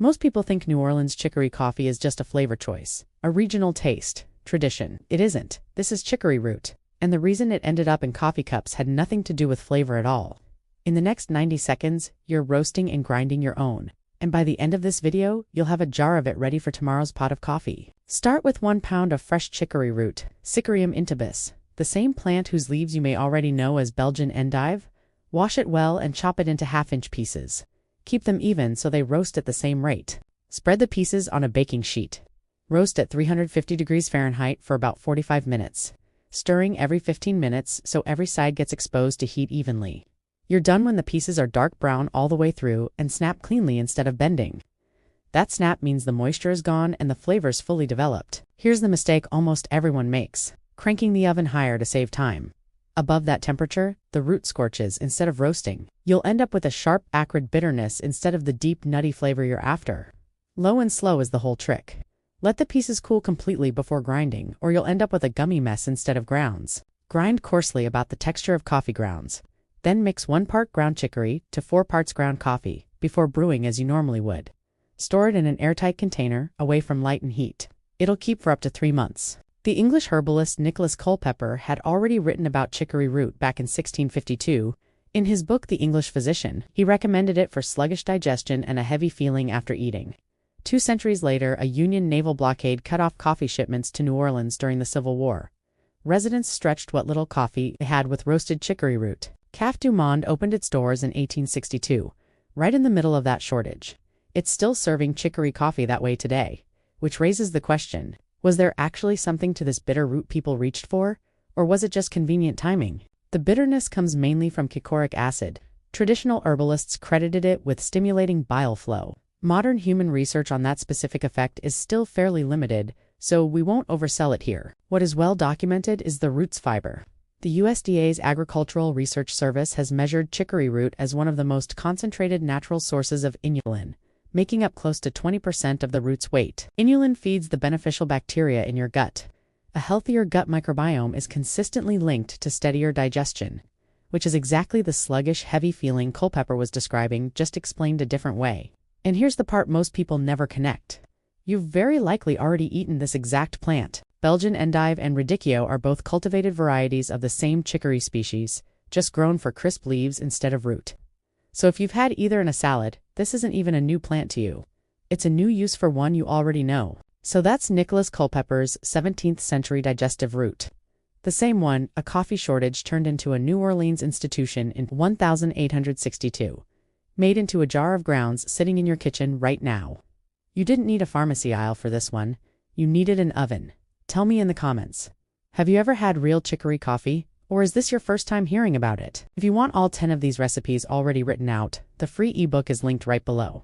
Most people think New Orleans chicory coffee is just a flavor choice, a regional taste, tradition. It isn't. This is chicory root. And the reason it ended up in coffee cups had nothing to do with flavor at all. In the next 90 seconds, you're roasting and grinding your own. And by the end of this video, you'll have a jar of it ready for tomorrow's pot of coffee. Start with 1 pound of fresh chicory root, Cichorium intybus, the same plant whose leaves you may already know as Belgian endive. Wash it well and chop it into half-inch pieces. Keep them even so they roast at the same rate. Spread the pieces on a baking sheet. Roast at 350 degrees Fahrenheit for about 45 minutes, stirring every 15 minutes so every side gets exposed to heat evenly. You're done when the pieces are dark brown all the way through and snap cleanly instead of bending. That snap means the moisture is gone and the flavor's fully developed. Here's the mistake almost everyone makes: cranking the oven higher to save time. Above that temperature, the root scorches instead of roasting. You'll end up with a sharp, acrid bitterness instead of the deep, nutty flavor you're after. Low and slow is the whole trick. Let the pieces cool completely before grinding, or you'll end up with a gummy mess instead of grounds. Grind coarsely about the texture of coffee grounds. Then mix 1 part ground chicory to 4 parts ground coffee before brewing as you normally would. Store it in an airtight container, away from light and heat. It'll keep for up to 3 months. The English herbalist Nicholas Culpeper had already written about chicory root back in 1652. In his book The English Physician, he recommended it for sluggish digestion and a heavy feeling after eating. 2 centuries later, a Union naval blockade cut off coffee shipments to New Orleans during the Civil War. Residents stretched what little coffee they had with roasted chicory root. Café du Monde opened its doors in 1862, right in the middle of that shortage. It's still serving chicory coffee that way today, which raises the question: was there actually something to this bitter root people reached for, or was it just convenient timing? The bitterness comes mainly from chichoric acid. Traditional herbalists credited it with stimulating bile flow. Modern human research on that specific effect is still fairly limited, so we won't oversell it here. What is well documented is the root's fiber. The USDA's Agricultural Research Service has measured chicory root as one of the most concentrated natural sources of inulin, making up close to 20% of the root's weight. Inulin feeds the beneficial bacteria in your gut. A healthier gut microbiome is consistently linked to steadier digestion, which is exactly the sluggish, heavy feeling Culpeper was describing, just explained a different way. And here's the part most people never connect. You've very likely already eaten this exact plant. Belgian endive and radicchio are both cultivated varieties of the same chicory species, just grown for crisp leaves instead of root. So if you've had either in a salad, this isn't even a new plant to you. It's a new use for one you already know. So that's Nicholas Culpeper's 17th century digestive root. The same one a coffee shortage turned into a New Orleans institution in 1862. Made into a jar of grounds sitting in your kitchen right now. You didn't need a pharmacy aisle for this one. You needed an oven. Tell me in the comments. Have you ever had real chicory coffee? Or is this your first time hearing about it? If you want all 10 of these recipes already written out, the free ebook is linked right below.